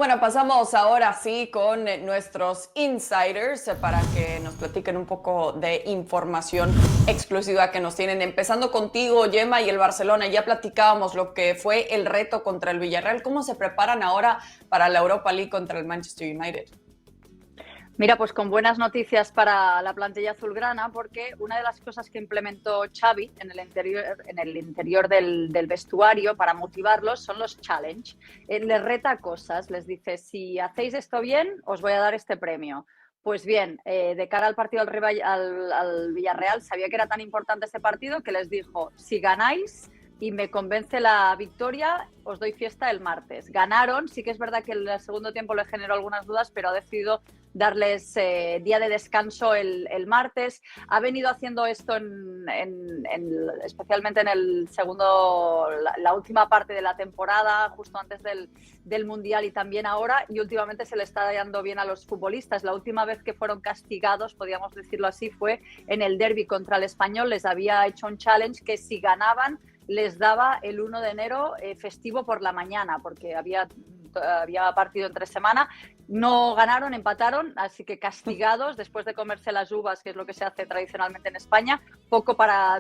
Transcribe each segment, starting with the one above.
Bueno, pasamos ahora sí con nuestros insiders para que nos platiquen un poco de información exclusiva que nos tienen. Empezando contigo, Gemma, y el Barcelona. Ya platicábamos lo que fue el reto contra el Villarreal. ¿Cómo se preparan ahora para la Europa League contra el Manchester United? Mira, pues con buenas noticias para la plantilla azulgrana, porque una de las cosas que implementó Xavi en el interior del vestuario para motivarlos son los challenge. Les reta cosas, les dice, si hacéis esto bien, os voy a dar este premio. Pues bien, de cara al partido al Villarreal, sabía que era tan importante ese partido que les dijo, si ganáis y me convence la victoria, os doy fiesta el martes. Ganaron, sí que es verdad que el segundo tiempo le generó algunas dudas, pero ha decidido darles día de descanso el martes. Ha venido haciendo esto especialmente en el segundo, la última parte de la temporada, justo antes del Mundial y también ahora, y últimamente se le está dando bien a los futbolistas. La última vez que fueron castigados, podríamos decirlo así, fue en el derbi contra el Español. Les había hecho un challenge que si ganaban les daba el 1 de enero festivo por la mañana, porque había partido entre semana. No ganaron, empataron, así que castigados después de comerse las uvas, que es lo que se hace tradicionalmente en España.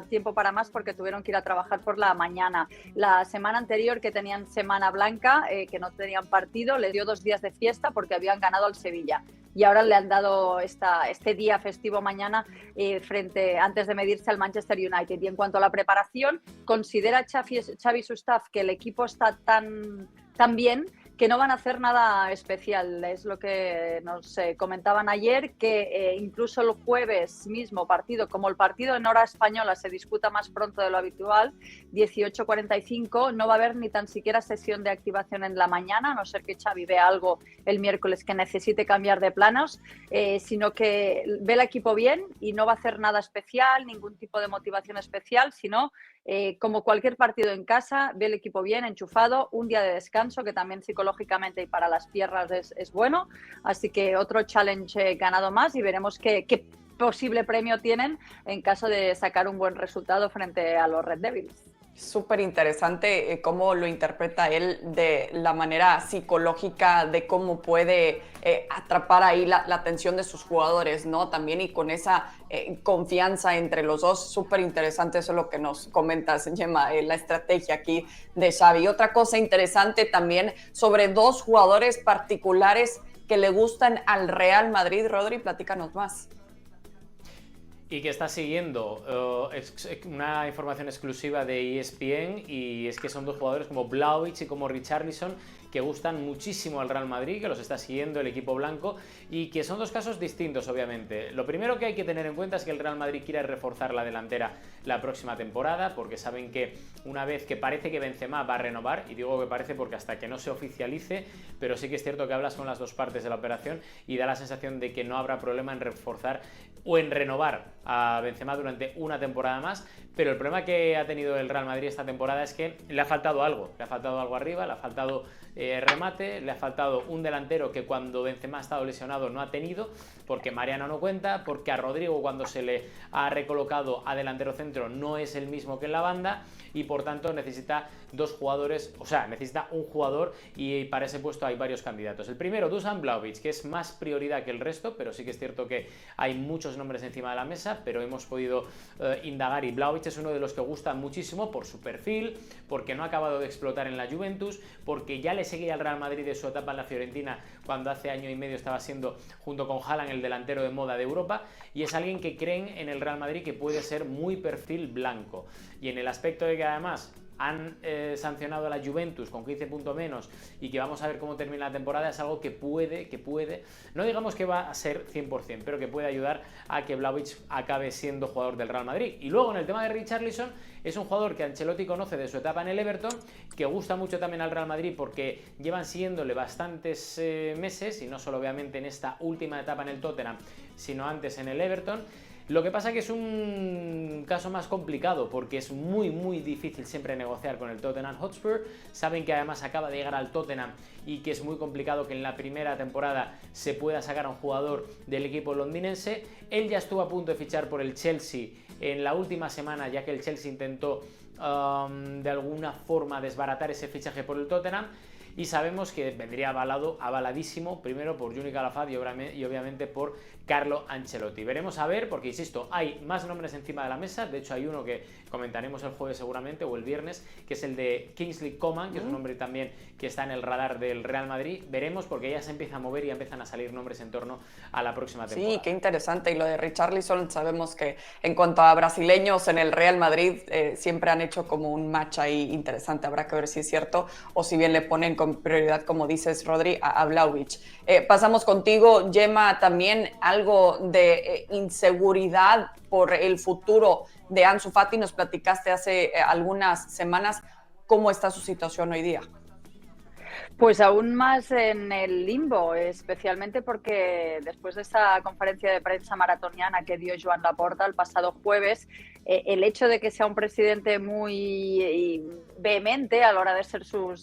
Tiempo para más porque tuvieron que ir a trabajar por la mañana. La semana anterior, que tenían semana blanca, que no tenían partido, les dio 2 días de fiesta porque habían ganado al Sevilla. Y ahora le han dado este día festivo mañana antes de medirse al Manchester United. Y en cuanto a la preparación, considera Xavi y su staff que el equipo está tan bien que no van a hacer nada especial. Es lo que nos comentaban ayer, que incluso el jueves mismo partido, como el partido en hora española se disputa más pronto de lo habitual, 18:45, no va a haber ni tan siquiera sesión de activación en la mañana, a no ser que Xavi vea algo el miércoles que necesite cambiar de planos, sino que ve el equipo bien y no va a hacer nada especial, ningún tipo de motivación especial, sino como cualquier partido en casa, ve el equipo bien, enchufado, un día de descanso que también psicológicamente y para las piernas es bueno, así que otro challenge ganado más y veremos qué posible premio tienen en caso de sacar un buen resultado frente a los Red Devils. Súper interesante cómo lo interpreta él de la manera psicológica, de cómo puede atrapar ahí la atención de sus jugadores, ¿no? También y con esa confianza entre los dos. Súper interesante eso es lo que nos comentas, Gemma, la estrategia aquí de Xavi. Otra cosa interesante también sobre 2 jugadores particulares que le gustan al Real Madrid. Rodri, platícanos más. Y que está siguiendo una información exclusiva de ESPN, y es que son 2 jugadores como Vlahovic y como Richarlison que gustan muchísimo al Real Madrid, que los está siguiendo el equipo blanco, y que son 2 casos distintos, obviamente. Lo primero que hay que tener en cuenta es que el Real Madrid quiere reforzar la delantera la próxima temporada, porque saben que una vez que parece que Benzema va a renovar, y digo que parece porque hasta que no se oficialice, pero sí que es cierto que hablas con las 2 partes de la operación y da la sensación de que no habrá problema en reforzar o en renovar a Benzema durante una temporada más, pero el problema que ha tenido el Real Madrid esta temporada es que le ha faltado algo arriba, le ha faltado remate, le ha faltado un delantero que cuando Benzema ha estado lesionado no ha tenido, porque Mariano no cuenta, porque a Rodrigo cuando se le ha recolocado a delantero centro no es el mismo que en la banda, y por tanto necesita 2 jugadores, o sea, necesita un jugador, y para ese puesto hay varios candidatos. El primero, Dusan Vlahovic, que es más prioridad que el resto, pero sí que es cierto que hay muchos nombres encima de la mesa, pero hemos podido indagar, y Vlahovic es uno de los que gusta muchísimo por su perfil, porque no ha acabado de explotar en la Juventus, porque ya le seguía al Real Madrid de su etapa en la Fiorentina, cuando hace año y medio estaba siendo, junto con Haaland, el delantero de moda de Europa, y es alguien que creen en el Real Madrid que puede ser muy perfil blanco. Y en el aspecto de que además han sancionado a la Juventus con 15 puntos menos y que vamos a ver cómo termina la temporada, es algo que puede, no digamos que va a ser 100%, pero que puede ayudar a que Vlahovic acabe siendo jugador del Real Madrid. Y luego en el tema de Richarlison, es un jugador que Ancelotti conoce de su etapa en el Everton, que gusta mucho también al Real Madrid porque llevan siguiéndole bastantes meses, y no solo obviamente en esta última etapa en el Tottenham, sino antes en el Everton. Lo que pasa que es un caso más complicado porque es muy difícil siempre negociar con el Tottenham Hotspur. Saben que además acaba de llegar al Tottenham y que es muy complicado que en la primera temporada se pueda sacar a un jugador del equipo londinense. Él ya estuvo a punto de fichar por el Chelsea en la última semana, ya que el Chelsea intentó de alguna forma desbaratar ese fichaje por el Tottenham. y sabemos que vendría avaladísimo primero por Juni Calafat y obviamente por Carlo Ancelotti. Veremos a ver, porque insisto, hay más nombres encima de la mesa. De hecho, hay uno que comentaremos el jueves seguramente, o el viernes, que es el de Kingsley Coman, que es un nombre también que está en el radar del Real Madrid. Veremos, porque ya se empieza a mover y ya empiezan a salir nombres en torno a la próxima temporada. Sí, qué interesante. Y lo de Richarlison, sabemos que en cuanto a brasileños en el Real Madrid, siempre han hecho como un match ahí interesante. Habrá que ver si es cierto o si bien le ponen con prioridad, como dices, Rodri, a Vlahovic. Pasamos contigo, Gemma, también algo de inseguridad por el futuro de Ansu Fati. Nos platicaste hace algunas semanas cómo está su situación hoy día. Pues aún más en el limbo, especialmente porque después de esa conferencia de prensa maratoniana que dio Joan Laporta el pasado jueves, el hecho de que sea un presidente muy vehemente a la hora de hacer sus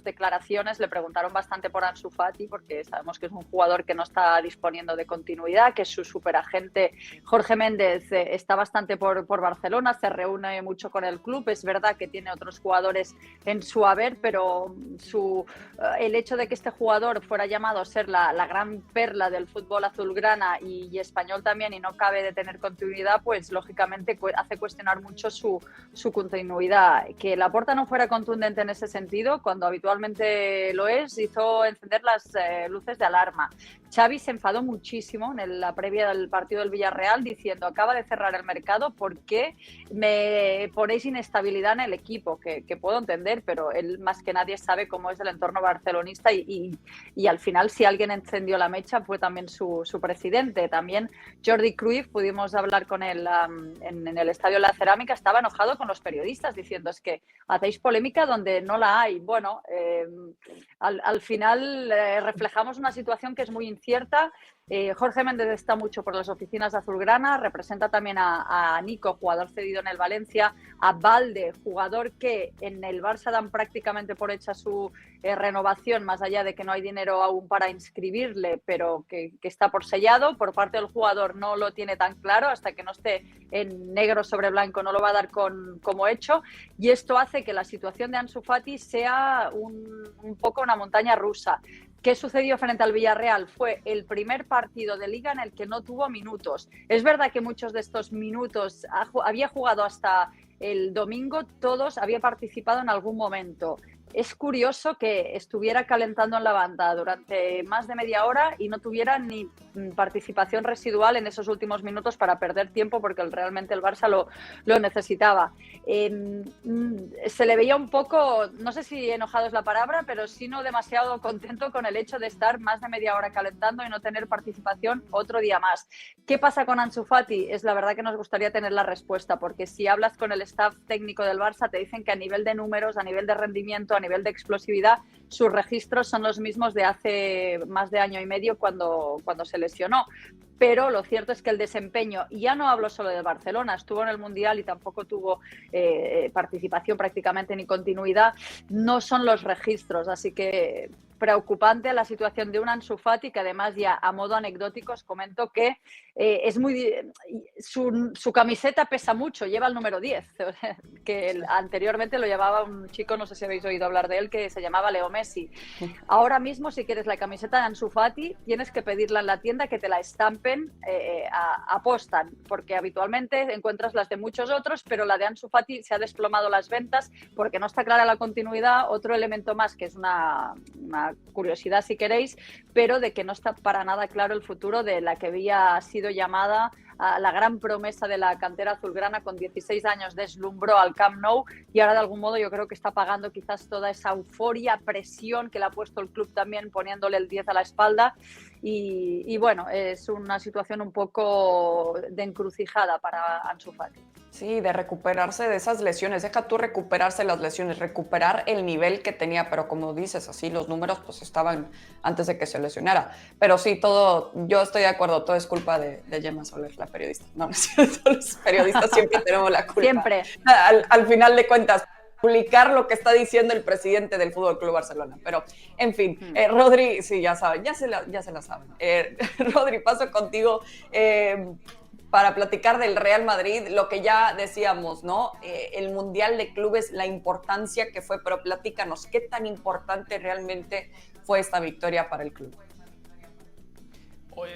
declaraciones, le preguntaron bastante por Ansu Fati, porque sabemos que es un jugador que no está disponiendo de continuidad, que su superagente Jorge Méndez está bastante por Barcelona, se reúne mucho con el club. Es verdad que tiene otros jugadores en su haber, pero el hecho de que este jugador fuera llamado a ser la gran perla del fútbol azulgrana y español también, y no cabe de tener continuidad, pues lógicamente hace cuestionar mucho su continuidad. Que Laporta no fuera contundente en ese sentido, cuando habitualmente lo es, hizo encender las luces de alarma. Xavi se enfadó muchísimo en la previa del partido del Villarreal, diciendo: acaba de cerrar el mercado, ¿por qué me ponéis inestabilidad en el equipo? Que puedo entender, pero él más que nadie sabe cómo es el entorno barcelonista y al final, si alguien encendió la mecha, fue también su presidente. También Jordi Cruyff, pudimos hablar con él en el Estadio de la Cerámica, estaba enojado con los periodistas, diciendo: es que hacéis polémica donde no la hay. Bueno, al final reflejamos una situación que es muy incierta. Jorge Méndez está mucho por las oficinas azulgrana, representa también a Nico, jugador cedido en el Valencia, a Balde, jugador que en el Barça dan prácticamente por hecha su renovación, más allá de que no hay dinero aún para inscribirle, pero que está por sellado. Por parte del jugador no lo tiene tan claro, hasta que no esté en negro sobre blanco no lo va a dar como hecho, y esto hace que la situación de Ansu Fati sea un poco una montaña rusa. ¿Qué sucedió frente al Villarreal? Fue el primer partido de Liga en el que no tuvo minutos. Es verdad que muchos de estos minutos había jugado hasta el domingo, todos había participado en algún momento. Es curioso que estuviera calentando en la banda durante más de media hora y no tuviera ni participación residual en esos últimos minutos para perder tiempo, porque realmente el Barça lo necesitaba. Se le veía un poco, no sé si enojado es la palabra, pero sí no demasiado contento con el hecho de estar más de media hora calentando y no tener participación otro día más. ¿Qué pasa con Ansu Fati? Es la verdad que nos gustaría tener la respuesta, porque si hablas con el staff técnico del Barça te dicen que a nivel de números, a nivel de rendimiento, a nivel de explosividad, sus registros son los mismos de hace más de año y medio cuando se lesionó. Pero lo cierto es que el desempeño, y ya no hablo solo de Barcelona, estuvo en el Mundial y tampoco tuvo participación prácticamente ni continuidad, no son los registros. Así que preocupante la situación de un Ansu Fati, que además, ya a modo anecdótico, os comento que su camiseta pesa mucho, lleva el número 10, que anteriormente lo llevaba un chico, no sé si habéis oído hablar de él, que se llamaba Leo Messi. Ahora mismo, si quieres la camiseta de Ansu Fati, tienes que pedirla en la tienda, que te la estampen a postan, porque habitualmente encuentras las de muchos otros, pero la de Ansu Fati se ha desplomado las ventas porque no está clara la continuidad. Otro elemento más, que es una curiosidad si queréis, pero de que no está para nada claro el futuro de la que había sido llamada a la gran promesa de la cantera azulgrana. Con 16 años deslumbró al Camp Nou y ahora de algún modo yo creo que está pagando quizás toda esa euforia, presión que le ha puesto el club también, poniéndole el 10 a la espalda. Y bueno, es una situación un poco de encrucijada para Ansu Fati. Sí, de recuperarse de esas lesiones. Deja tú recuperarse las lesiones, recuperar el nivel que tenía, pero como dices, así los números pues estaban antes de que se lesionara. Pero sí, yo estoy de acuerdo, todo es culpa de Gemma Soler, la periodista. No es cierto, los periodistas siempre tenemos la culpa. Siempre. Al final de cuentas, publicar lo que está diciendo el presidente del Fútbol Club Barcelona. Pero, en fin, Rodri, sí, ya saben, ya se la saben. Rodri, paso contigo. para platicar del Real Madrid, lo que ya decíamos, ¿no? El Mundial de Clubes, la importancia que fue, pero platícanos, ¿qué tan importante realmente fue esta victoria para el club?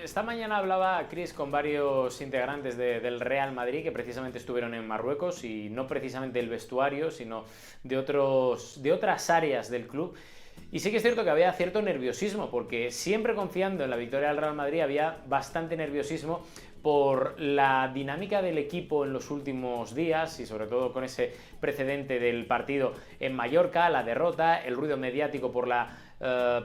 Esta mañana hablaba Chris con varios integrantes del Real Madrid que precisamente estuvieron en Marruecos, y no precisamente del vestuario, sino de otras áreas del club. Y sí que es cierto que había cierto nerviosismo, porque siempre confiando en la victoria del Real Madrid había bastante nerviosismo por la dinámica del equipo en los últimos días, y sobre todo con ese precedente del partido en Mallorca, la derrota, el ruido mediático por la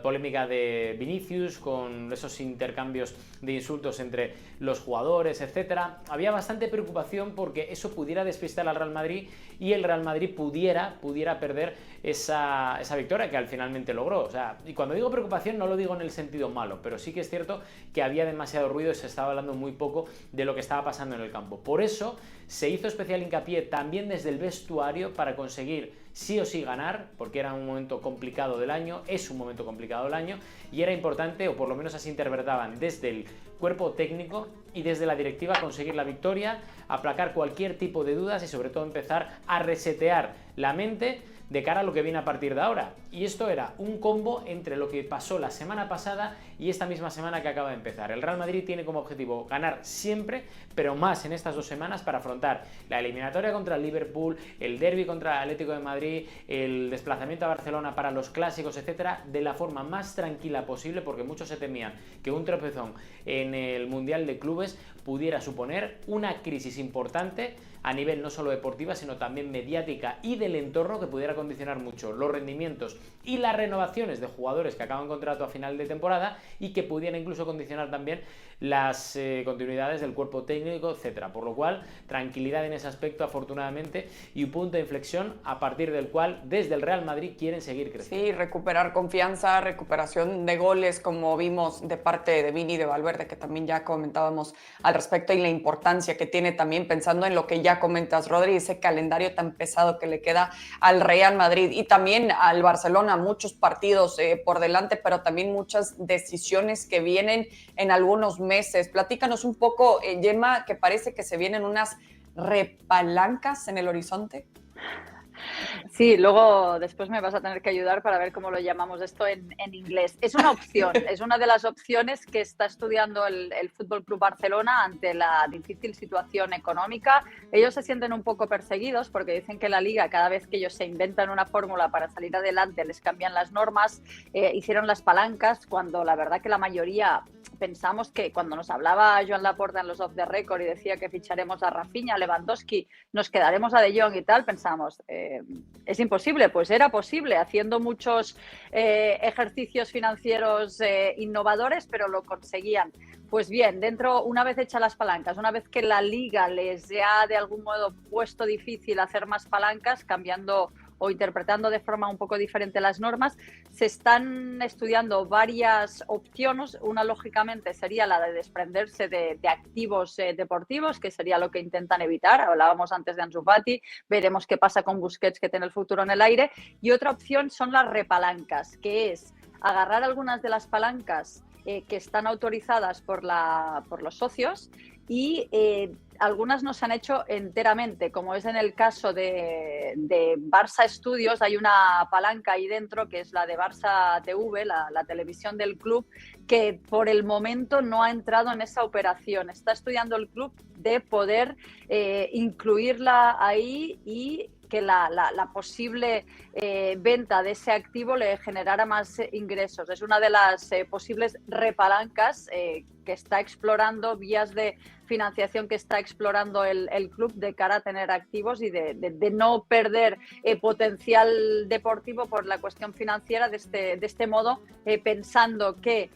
polémica de Vinicius, con esos intercambios de insultos entre los jugadores, etcétera. Había bastante preocupación porque eso pudiera despistar al Real Madrid y el Real Madrid pudiera perder esa victoria que al finalmente logró. O sea, y cuando digo preocupación no lo digo en el sentido malo, pero sí que es cierto que había demasiado ruido y se estaba hablando muy poco de lo que estaba pasando en el campo. Por eso se hizo especial hincapié también desde el vestuario para conseguir sí o sí ganar, porque era un momento complicado del año, es un momento complicado del año, y era importante, o por lo menos así interpretaban desde el cuerpo técnico y desde la directiva, conseguir la victoria, aplacar cualquier tipo de dudas y sobre todo empezar a resetear la mente de cara a lo que viene a partir de ahora. Y esto era un combo entre lo que pasó la semana pasada y esta misma semana que acaba de empezar. El Real Madrid tiene como objetivo ganar siempre, pero más en estas 2 semanas, para afrontar la eliminatoria contra el Liverpool, el derbi contra el Atlético de Madrid, el desplazamiento a Barcelona para los clásicos, etcétera, de la forma más tranquila posible, porque muchos se temían que un tropezón en el Mundial de Clubes pudiera suponer una crisis importante a nivel no solo deportiva, sino también mediática y del entorno, que pudiera condicionar mucho los rendimientos y las renovaciones de jugadores que acaban contrato a final de temporada, y que pudiera incluso condicionar también las continuidades del cuerpo técnico, etcétera. Por lo cual, tranquilidad en ese aspecto, afortunadamente, y un punto de inflexión a partir del cual desde el Real Madrid quieren seguir creciendo. Sí, recuperar confianza, recuperación de goles, como vimos de parte de Vini y de Valverde, que también ya comentábamos al respecto, y la importancia que tiene también, pensando en lo que ya comentas, Rodri, ese calendario tan pesado que le queda al Real Madrid y también al Barcelona, muchos partidos por delante, pero también muchas decisiones que vienen en algunos meses. Platícanos un poco, Gemma, que parece que se vienen unas repalancas en el horizonte. Sí, luego después me vas a tener que ayudar para ver cómo lo llamamos esto en inglés. Es una opción, es una de las opciones que está estudiando el Fútbol Club Barcelona ante la difícil situación económica. Ellos se sienten un poco perseguidos porque dicen que la Liga, cada vez que ellos se inventan una fórmula para salir adelante, les cambian las normas. Hicieron las palancas cuando la verdad que la mayoría pensamos que, cuando nos hablaba Joan Laporta en los Off the Record y decía que ficharemos a Rafinha, a Lewandowski, nos quedaremos a De Jong y tal, pensamos, es imposible. Pues era posible, haciendo muchos ejercicios financieros innovadores, pero lo conseguían. Pues bien, una vez hechas las palancas, una vez que la Liga les ha de algún modo puesto difícil hacer más palancas, cambiando o interpretando de forma un poco diferente las normas, se están estudiando varias opciones. Una, lógicamente, sería la de desprenderse de activos deportivos, que sería lo que intentan evitar. Hablábamos antes de Ansu Fati, veremos qué pasa con Busquets, que tiene el futuro en el aire. Y otra opción son las repalancas, que es agarrar algunas de las palancas que están autorizadas por los socios, y algunas no se han hecho enteramente, como es en el caso de Barça Studios. Hay una palanca ahí dentro que es la de Barça TV, la televisión del club, que por el momento no ha entrado en esa operación. Está estudiando el club de poder incluirla ahí y que la posible venta de ese activo le generara más ingresos. Es una de las posibles repalancas que está explorando, vías de financiación que está explorando el club de cara a tener activos y de no perder potencial deportivo por la cuestión financiera, de este modo, pensando que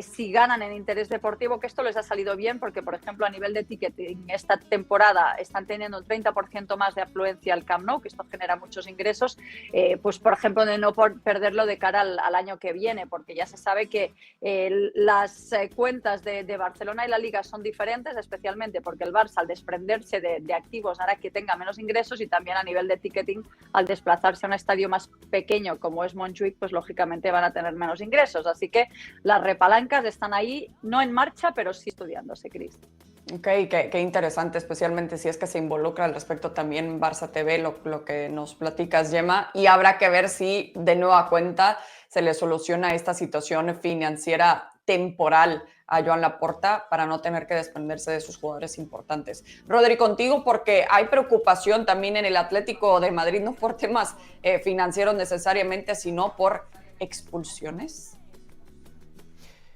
si ganan en interés deportivo, que esto les ha salido bien, porque, por ejemplo, a nivel de ticketing, esta temporada están teniendo un 30% más de afluencia al Camp Nou, que esto genera muchos ingresos, pues, por ejemplo, de no perderlo de cara al año que viene, porque ya se sabe que las cuentas de Barcelona y la Liga son diferentes, especialmente porque el Barça, al desprenderse de activos, hará que tenga menos ingresos, y también a nivel de ticketing, al desplazarse a un estadio más pequeño como es Montjuic, pues lógicamente van a tener menos ingresos. Así que las repalancas están ahí, no en marcha, pero sí estudiándose, Cris. Ok, qué interesante, especialmente si es que se involucra al respecto también Barça TV, lo que nos platicas, Gemma, y habrá que ver si de nueva cuenta se le soluciona esta situación financiera temporal a Joan Laporta para no tener que desprenderse de sus jugadores importantes. Rodri, contigo, porque hay preocupación también en el Atlético de Madrid, no por temas financieros necesariamente, sino por expulsiones.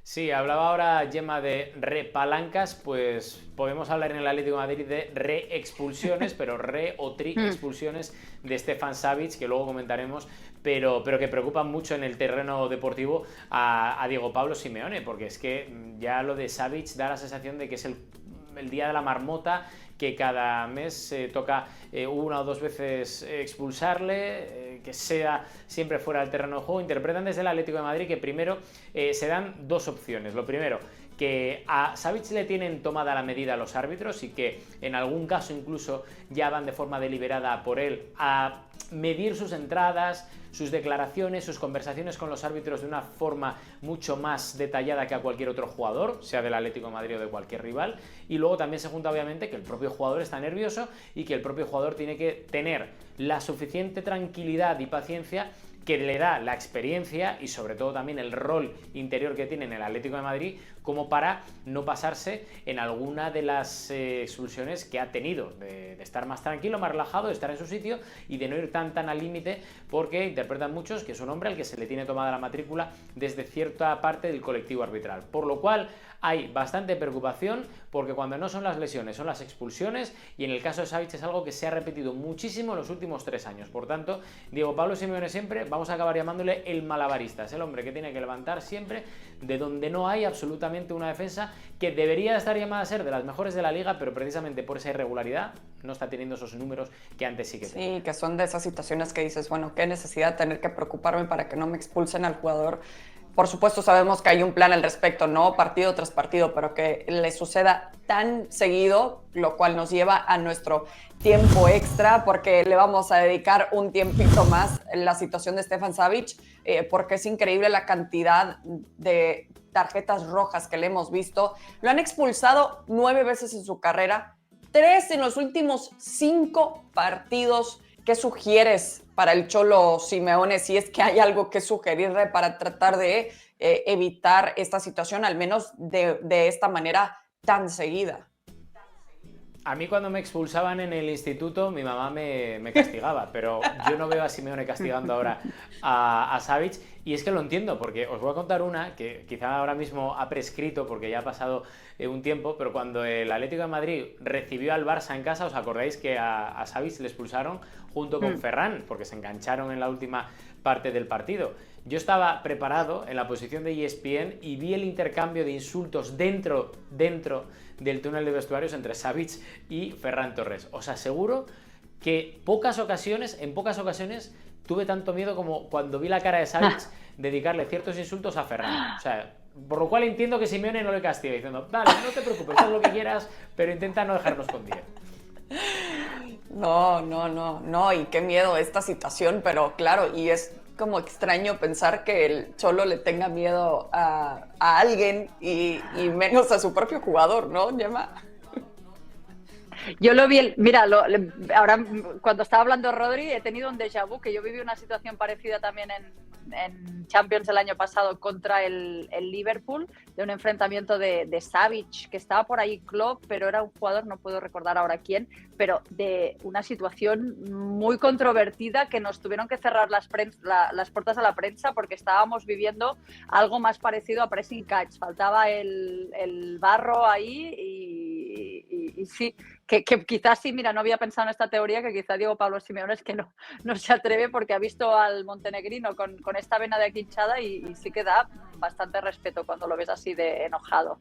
Sí, hablaba ahora Gemma de repalancas, pues podemos hablar en el Atlético de Madrid de re-expulsiones, pero re o tri-expulsiones de Stefan Savic, que luego comentaremos, pero que preocupan mucho en el terreno deportivo a Diego Pablo Simeone, porque es que ya lo de Savic da la sensación de que es el día de la marmota, que cada mes toca una o dos veces expulsarle, que sea siempre fuera del terreno de juego. Interpretan desde el Atlético de Madrid que primero se dan dos opciones. Lo primero, que a Savic le tienen tomada la medida a los árbitros y que en algún caso incluso ya van de forma deliberada por él a medir sus entradas, sus declaraciones, sus conversaciones con los árbitros de una forma mucho más detallada que a cualquier otro jugador, sea del Atlético de Madrid o de cualquier rival. Y luego también se junta obviamente que el propio jugador está nervioso y que el propio jugador tiene que tener la suficiente tranquilidad y paciencia que le da la experiencia y sobre todo también el rol interior que tiene en el Atlético de Madrid como para no pasarse en alguna de las expulsiones que ha tenido, de estar más tranquilo, más relajado, de estar en su sitio y de no ir tan al límite, porque interpretan muchos que es un hombre al que se le tiene tomada la matrícula desde cierta parte del colectivo arbitral, por lo cual hay bastante preocupación porque cuando no son las lesiones son las expulsiones y en el caso de Savic es algo que se ha repetido muchísimo en los últimos 3 años. Por tanto, Diego Pablo Simeone siempre vamos a acabar llamándole el malabarista, es el hombre que tiene que levantar siempre de donde no hay absolutamente una defensa que debería estar llamada a ser de las mejores de la liga, pero precisamente por esa irregularidad no está teniendo esos números que antes sí que tenía. Sí, que son de esas situaciones que dices, bueno, qué necesidad de tener que preocuparme para que no me expulsen al jugador. Por supuesto sabemos que hay un plan al respecto, ¿no? Partido tras partido, pero que le suceda tan seguido, lo cual nos lleva a nuestro tiempo extra, porque le vamos a dedicar un tiempito más en la situación de Stefan Savic, porque es increíble la cantidad de tarjetas rojas que le hemos visto. Lo han expulsado 9 veces en su carrera, 3 en los últimos 5 partidos. ¿Qué sugieres para el Cholo Simeone, si es que hay algo que sugerirle para tratar de evitar esta situación, al menos de esta manera tan seguida? A mí cuando me expulsaban en el instituto mi mamá me castigaba, pero yo no veo a Simeone castigando ahora a Savic y es que lo entiendo porque os voy a contar una que quizá ahora mismo ha prescrito porque ya ha pasado un tiempo, pero cuando el Atlético de Madrid recibió al Barça en casa, ¿os acordáis que a Savic le expulsaron junto con Ferran porque se engancharon en la última parte del partido? Yo estaba preparado en la posición de ESPN y vi el intercambio de insultos dentro del túnel de vestuarios entre Savic y Ferran Torres. Os aseguro que en pocas ocasiones tuve tanto miedo como cuando vi la cara de Savic dedicarle ciertos insultos a Ferran. O sea, por lo cual entiendo que Simeone no le castiga diciendo, vale, no te preocupes, haz lo que quieras, pero intenta no dejarnos con 10. No, y qué miedo esta situación, pero claro, y es como extraño pensar que el Cholo le tenga miedo a alguien y menos a su propio jugador, ¿no, Gemma? Yo lo vi, mira, ahora cuando estaba hablando Rodri he tenido un déjà vu, que yo viví una situación parecida también en Champions el año pasado contra el Liverpool, de un enfrentamiento de Savic, que estaba por ahí Klopp, pero era un jugador, no puedo recordar ahora quién, pero de una situación muy controvertida que nos tuvieron que cerrar las puertas a la prensa porque estábamos viviendo algo más parecido a pressing catch, faltaba el barro ahí y sí, que quizás sí, mira, no había pensado en esta teoría, que quizá Diego Pablo Simeone es que no se atreve porque ha visto al montenegrino con esta vena de aquí hinchada y sí que da bastante respeto cuando lo ves así de enojado.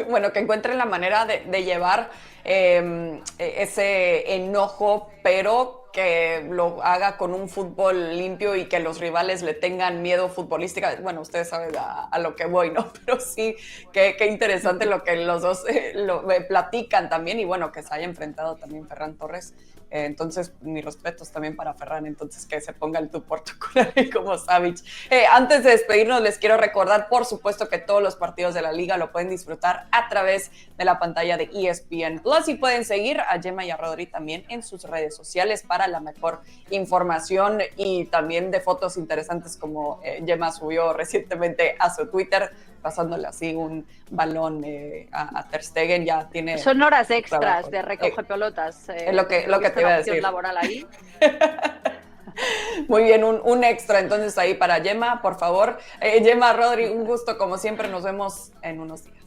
Bueno, que encuentren la manera de llevar ese enojo, pero que lo haga con un fútbol limpio y que los rivales le tengan miedo futbolística. Bueno, ustedes saben a lo que voy, ¿no? Pero sí, qué interesante lo que los dos platican también y bueno, que se haya enfrentado también Ferran Torres Entonces, mis respetos también para Ferran, entonces que se ponga el tú por tu como Savic. Antes de despedirnos, les quiero recordar, por supuesto, que todos los partidos de la liga lo pueden disfrutar a través de la pantalla de ESPN Plus y pueden seguir a Gemma y a Rodri también en sus redes sociales para la mejor información y también de fotos interesantes como Gemma subió recientemente a su Twitter, pasándole así un balón a Ter Stegen. Ya tiene... Son horas extras de recoge pelotas. Es lo que te iba a decir. Laboral ahí. Muy bien, un extra entonces ahí para Gemma, por favor. Gemma, Rodri, un gusto como siempre, nos vemos en unos días.